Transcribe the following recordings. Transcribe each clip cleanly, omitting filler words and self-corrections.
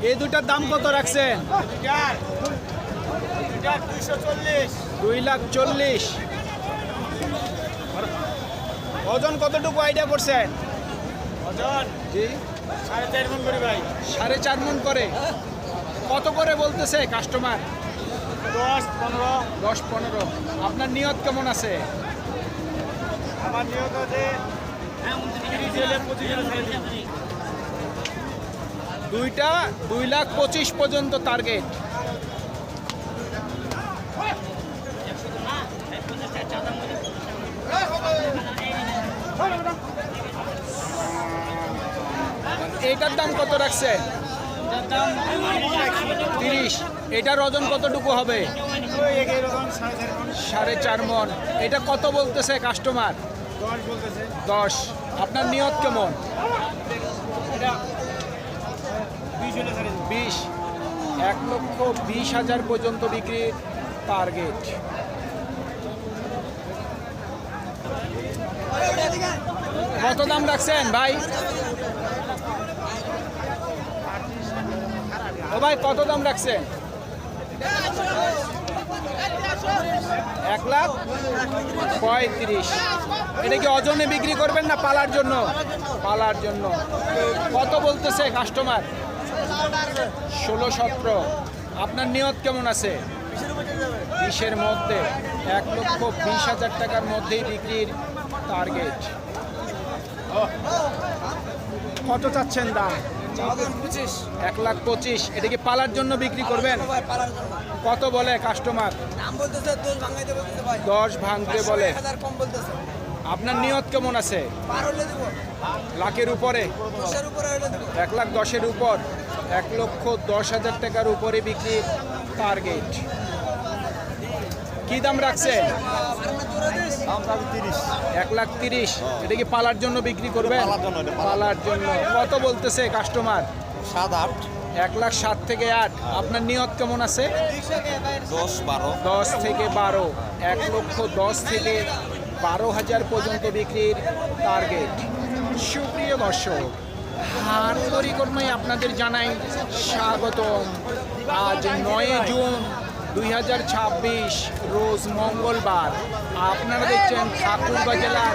এই দুটার দাম কত রাখছেন? 2,40,000। ওজন কতটুকু আইডিয়া করছেন? ওজন জি 4.5 মণ করি ভাই। 4.5 মণ করে। কত করে বলতেছে কাস্টমার? 10-15। আপনার নিয়ত কেমন আছে? আমার নিয়ত আছে 30,000-25,000। দুইটা 2,25,000 পর্যন্ত টার্গেট। এইটার দাম কত রাখছেন? 30। এটার ওজন কতটুকু হবে? 4.5 মণ। এটা কত বলতেছে কাস্টমার? 10 বলতেছে। 10। আপনার নিয়ত কেমন? এটা 20 হলে ছেড়ে দেব। 20। 1,20,000 পর্যন্ত বিক্রির টার্গেট। কত দাম রাখছেন ভাই? ও ভাই কত দাম রাখছেন? 1,35,000। এটা কি ওজনে বিক্রি করবেন না পালার জন্য? পালার জন্য। কত বলতেছে কাস্টমার? 16-17। আপনার নিয়ত কেমন আছে? 20-এর মধ্যে। 1,20,000 টাকার মধ্যেই বিক্রির টার্গেট। কত চাচ্ছেন দাম? 1,25,000। এটা কি পালার জন্য বিক্রি করবেন? কত বলে কাস্টমার? 10 ভাঙতে বলে। আপনার নিয়ত কেমন আছে? লাখের উপরে? 1,10,000-এর উপর। 1,10,000 টাকার উপরে বিক্রির টার্গেট। কি দাম রাখছেন? 1,30,000। এটা কি পালার জন্য বিক্রি করবেন? পালার জন্য। কত বলতেছে কাস্টমার? 7-8। 1,07,000 থেকে 8। আপনার নিয়ত কেমন আছে? 10-12। 10 থেকে 12। 1,10,000 থেকে 12,000 পর্যন্ত বিক্রির টার্গেট। সুপ্রিয় দর্শক, হাট পরিকর্মায় আপনাদের জানাই স্বাগতম। আজ 9 জুন 2026 রোজ মঙ্গলবার। আপনারা দেখছেন ঠাকুরগাঁ জেলার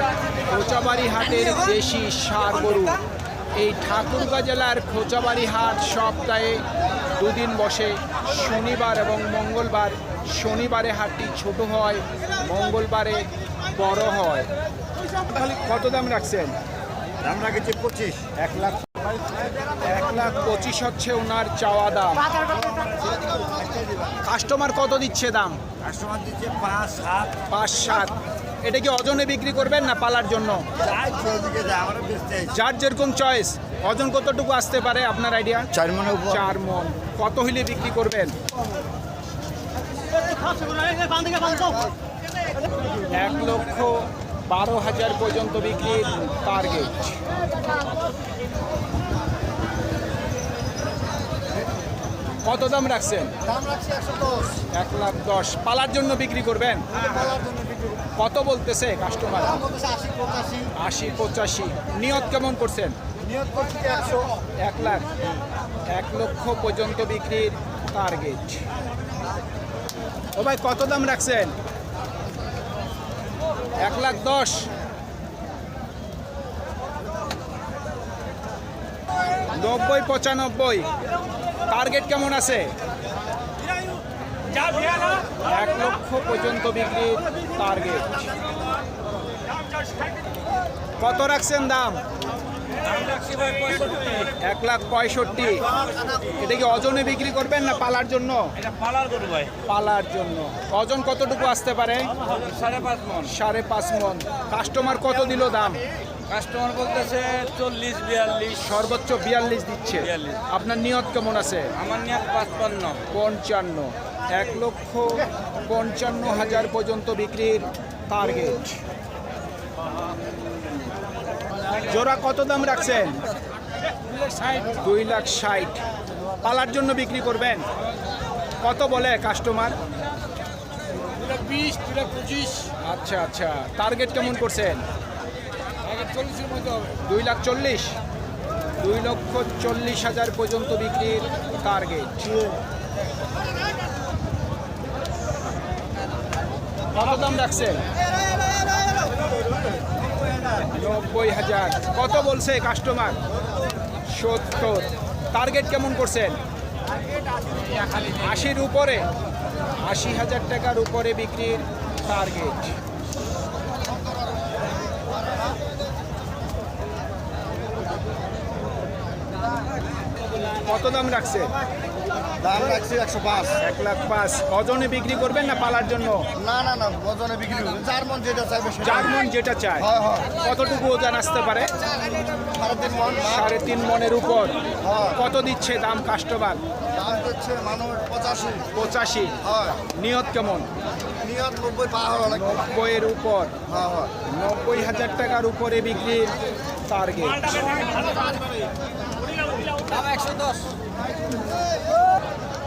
খোঁচাবাড়ি হাটের দেশি ষাঁড় গরু। এই ঠাকুরগাঁ জেলার খোঁচাবাড়ি হাট সপ্তাহে 2 দিন বসে, শনিবার এবং মঙ্গলবার। শনিবারে হাটটি ছোট হয়, মঙ্গলবারে বড় হয়। কত দাম রাখছেন? দাম রাখেছি 25। 1,25,000 হচ্ছে ওনার চাওয়া দাম। কাস্টমার কত দিচ্ছে দাম? কাস্টমার দিচ্ছে 5-7। 5-7। এটা কি ওজনে বিক্রি করবেন না পালার জন্য? যাই যেদিকে যায় আমরা বেচতে আইছি। যার যেরকম চয়েস। ওজন কতটুকু আসতে পারে আপনার আইডিয়া? 4 মণের উপর। 4 মণ। কত হইলে বিক্রি করবেন? 1,12,000 পর্যন্ত বিক্রির টার্গেট। কত দাম রাখছেন? দাম রাখছি 110। 1,10,000। পালার জন্য বিক্রি করবেন? পালার জন্য বিক্রি করব। কত বলতেছে কাস্টমার? দাম বলতেছে 80-85। 80-85। নিয়ত কেমন করছেন? নিয়ত করছি 100। 1,00,000। 1,00,000 পর্যন্ত বিক্রির টার্গেট। ও ভাই কত দাম রাখছেন? 1,10,000। 90-95। টার্গেট কেমন আছে? 1,00,000 পর্যন্ত বিক্রির টার্গেট। কত রাখছেন দাম? 1,65,000। এটা কি ওজনে বিক্রি করবেন না পালার জন্য? এটা পালার গরু ভাই। পালার জন্য। ওজন কতটুকু আসতে পারে? 5.5 মণ। 5.5 মণ। কাস্টমার কত দিল দাম? কাস্টমার বলতেছে 40-42। সর্বোচ্চ 42 দিচ্ছে। 42। আপনার নিয়ত কেমন আছে? আমার নিয়ত 55। 55। 1,55,000 পর্যন্ত বিক্রির টার্গেট। জোড়া কত দাম রাখছেন? 2,60,000। পালার জন্য বিক্রি করবেন? কত বলে কাস্টমার? 20-25। আচ্ছা আচ্ছা। টার্গেট কেমন করছেন? 40-এর মধ্যে হবে। 2,40,000। 2,40,000 পর্যন্ত বিক্রির টার্গেট। কত দাম রাখছেন? 90,000। কত বলছে কাস্টমার? 70। টার্গেট কেমন করছেন? 80-র উপরে, 80,000 টাকার উপরে বিক্রির টার্গেট। কত দাম রাখছেন? দাম রাখছি 105। 1,05,000। ওজনে বিক্রি করবেন না পালার জন্য? না না না, ওজনে বিক্রি করবে। 4 মন যেটা চাইবে সেটা। 4 মন যেটা চায়। হয় হয়। কতটুকু ওজন আসতে পারে? 3.5 মন। 3.5 মনের উপর। হ্যাঁ। কত দিচ্ছে দাম কাস্টমার? দাম হচ্ছে মানুষ 85। 85। হয়। নিয়ত কেমন? নিয়ত 90 পা হওয়া লাগবে। 90-এর উপর। হ্যাঁ হয়। 90,000 টাকার উপরে বিক্রির টার্গেট। দাম 110।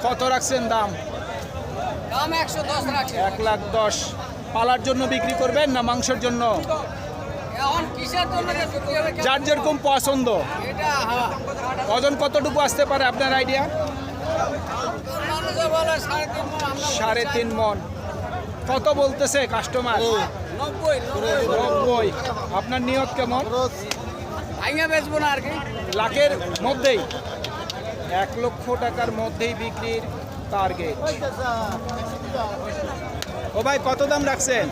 কত রাখছেন দাম? দাম 110 রাখছে। 1,10,000। পালার জন্য বিক্রি করবেন না মাংসের জন্য? এখন কিসের জন্য যে বিক্রি হবে? যার যেরকম পছন্দ। এটা হ্যাঁ। ওজন কতটুকু আসতে পারে আপনার আইডিয়া? মানুষে বলে 3.5 মণ, আমরা 3.5 মন। কত বলতেছে কাস্টমার? 90। 90। আপনার নিয়ত কেমন? ভাঙে বেচবো না আর কি। লাখের মধ্যেই, 1 লক্ষ টাকার মধ্যেই বিক্রির টার্গেট। ও ভাই কত দাম রাখছেন?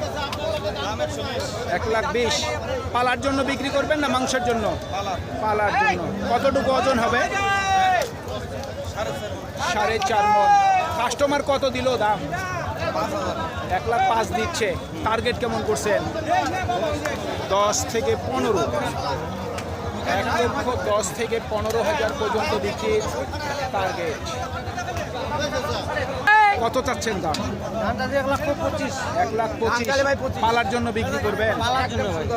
1,20,000। পালার জন্য বিক্রি করবেন না মাংসের জন্য? পালার জন্য। কতটুকু ওজন হবে? 4.5 মন। কাস্টমার কত দিল দাম? 1,05,000 দিচ্ছে। টার্গেট কেমন করছেন? 10 থেকে 15। 1,10,000 থেকে 15,000 পর্যন্ত বিক্রির টার্গেট। কত চাচ্ছেন দাম? 1,25,000। 1,25,000। পালার জন্য বিক্রি করবেন?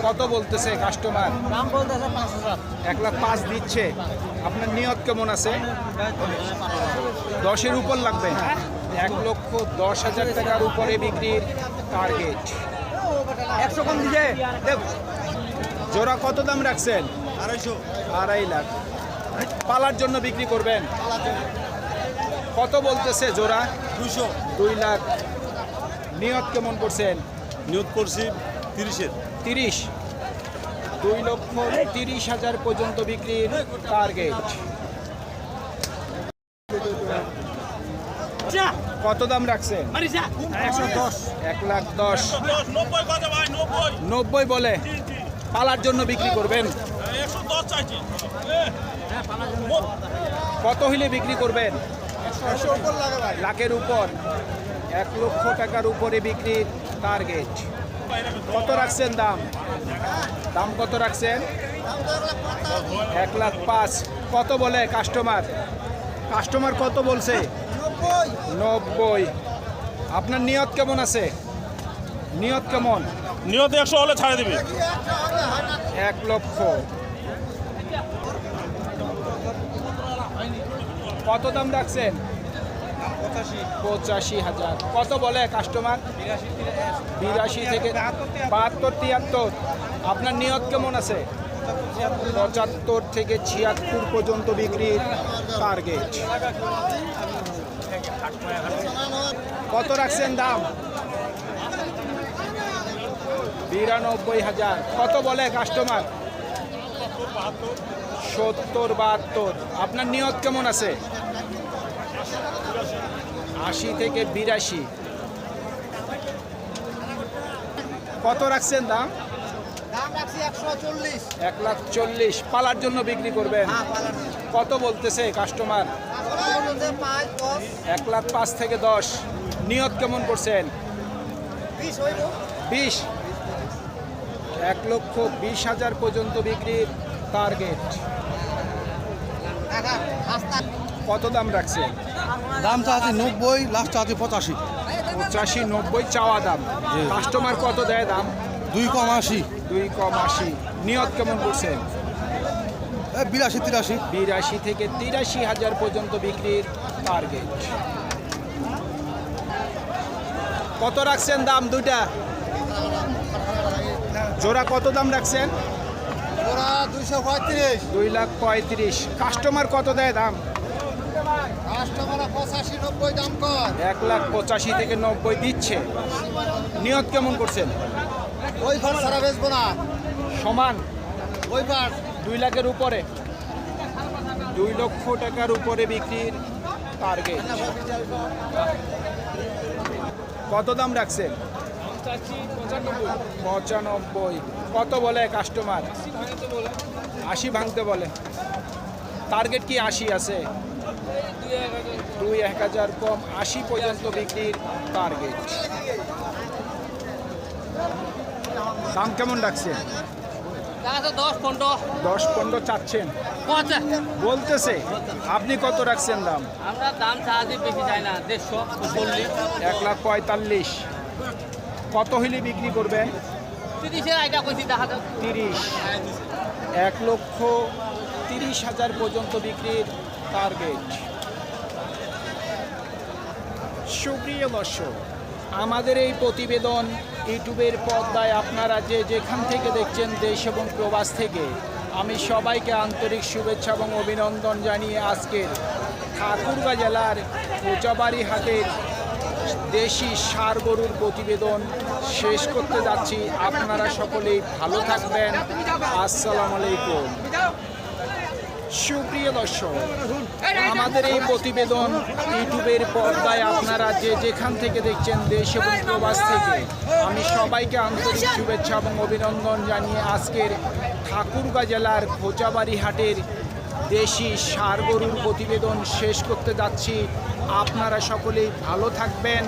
কত বলতেছে কাস্টমার? দাম বলতেছে 5,000। 1,05,000 দিচ্ছে। আপনার নিয়ত কেমন আছে? 10-এর উপর লাগবে। 1,10,000 টাকার উপরে বিক্রির টার্গেট। 100 কম দিছে। জোড়া কত দাম রাখছেন? 2.5 লাখ। পালার জন্য বিক্রি করবেন? কত বলতেছে জোড়া? 2 লাখ। নিয়ত কেমন করছেন? নিয়োগ করছি 30-এর। 30। 2,30,000 পর্যন্ত বিক্রির টার্গেট। কত দাম রাখছেন? 110। 1,10,000। 90 বলে। পালার জন্য বিক্রি করবেন? কত হইলে বিক্রি করবেন? লাখের উপর। 1 লক্ষ টাকার উপরে বিক্রির টার্গেট। কত রাখছেন দাম? দাম কত রাখছেন? 1,05,000। কত বলে কাস্টমার? কাস্টমার কত বলছে? 90। আপনার নিয়ত কেমন আছে? নিয়ত কেমন? নিয়ত 100 হলে ছাড়ে দিবি। 1 লক্ষ। কত দাম রাখছেন? 85,000। কত বলে কাস্টমার? 82 থেকে 72, 73। আপনার নিয়ত কেমন আছে? 75 থেকে 76 পর্যন্ত বিক্রির টার্গেট। কত রাখছেন দাম? 92,000। কত বলে কাস্টমার? 70, 72। আপনার নিয়ত কেমন আছে? 80 থেকে 82। কত রাখছেন দাম? দাম রাখছি 140। 1,40,000। পালার জন্য বিক্রি করবেন? কত বলতেছে কাস্টমার? 1,05,000 থেকে 10। নিয়ত কেমন করছেন? 20। 1,20,000 পর্যন্ত বিক্রির টার্গেট। কত দাম রাখছেন? দাম চাচ্ছি 90, লাস্ট চাচ্ছি 85। 85, 90 চাওয়া দাম। কাস্টমার কত দেয় দাম? 2 কম 80। 2 কম 80। নিয়ত কেমন করছেন? 82, 83। 82 থেকে 83,000 পর্যন্ত বিক্রির টার্গেট। কত রাখছেন দাম দুইটা? জোড়া কত দাম রাখছেন? ওরা 235 2,35,000। কাস্টমার কত দেয় দাম? কাস্টমার 85-90 দাম কর 1,85,000 থেকে 90 দিচ্ছে। নিয়ত কেমন করছেন? ওই ফার সারা বেচবো না সমান ওই ফার 2 লাখের উপরে, 2 লক্ষ টাকার উপরে বিক্রির টার্গেট। কত দাম রাখছেন? 95। কত বলে কাস্টমার? 80 ভাঙতে বলে। টার্গেট কি 80 আছে? 2-1,000 কম, 80 পর্যন্ত বিক্রির টার্গেট। দাম কেমন রাখছেন? 10-15 চাচ্ছেন, বলতেছে। আপনি কত রাখছেন দাম? আমরা দাম চার্জ বেশি চাই না, 150 1,45,000। কত হইলে বিক্রি করবেন? 30-এর আইডিয়া কইছি, দেখা যাক 30। 1,30,000 পর্যন্ত বিক্রির টার্গেট। সুপ্রিয় দর্শক, আমাদের এই প্রতিবেদন ইউটিউবের পর্দায় আপনারা যে যেখান থেকে দেখছেন, দেশ এবং প্রবাস থেকে, আমি সবাইকে আন্তরিক শুভেচ্ছা এবং অভিনন্দন জানিয়ে আজকের ঠাকুরগাঁ জেলার কোচাবাড়ি হাটের দেশি ষাঁড় গরুর প্রতিবেদন শেষ করতে যাচ্ছি। আপনারা সকলেই ভালো থাকবেন। আসসালামু আলাইকুম। সুপ্রিয় দর্শক, আমাদের এই প্রতিবেদন ইউটিউবের পর্দায় আপনারা যে যেখান থেকে দেখছেন, দেশ এবং প্রবাস থেকে, আমি সবাইকে আন্তরিক শুভেচ্ছা এবং অভিনন্দন জানিয়ে আজকের ঠাকুরগাঁ জেলার খোঁচাবাড়ি হাটের দেশি ষাঁড় গরুর প্রতিবেদন শেষ করতে যাচ্ছি। আপনারা সকলেই ভালো থাকবেন।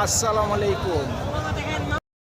আসসালামু আলাইকুম।